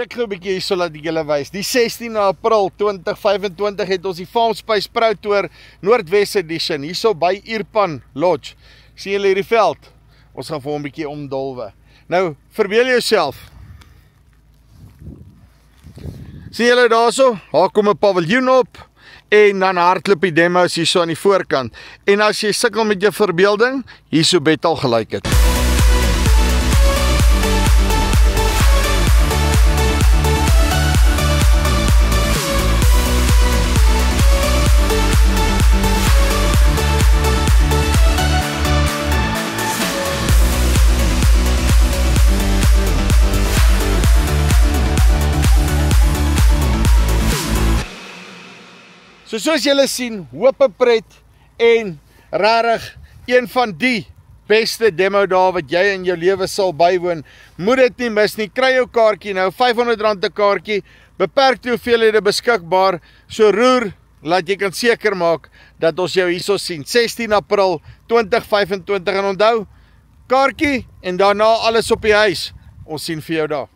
Klik gou 'n bietjie hierso laat ek julle wys. Die 16 April 2025 het ons die Farm Space Pro Tour Noordwes Edition hierso by Irpan Lodge. Sien julle hierdie veld? Ons gaan vir hom 'n bietjie omdolwe. Nou, verbeel jouself. Sien julle daarso? Daar kom 'n paviljoen op en dan hardloop die demos hierso aan die voorkant. En as jy sukkel met jou verbeelding, hierso bet al gelyk het. So soos julle sien, hoop pret en rarig een van die beste demo daar wat jy in jou lewe sal bywoon. Moet dit nie mis nie, kry jou kaartjie nou, R500 'n kaartjie, beperkte hoeveelhede beskikbaar, so roer, laat jy kan seker maak dat ons jou hierso sien, 16 April 2025 en onthou, kaartjie en daarna alles op die huis, ons sien vir jou daar.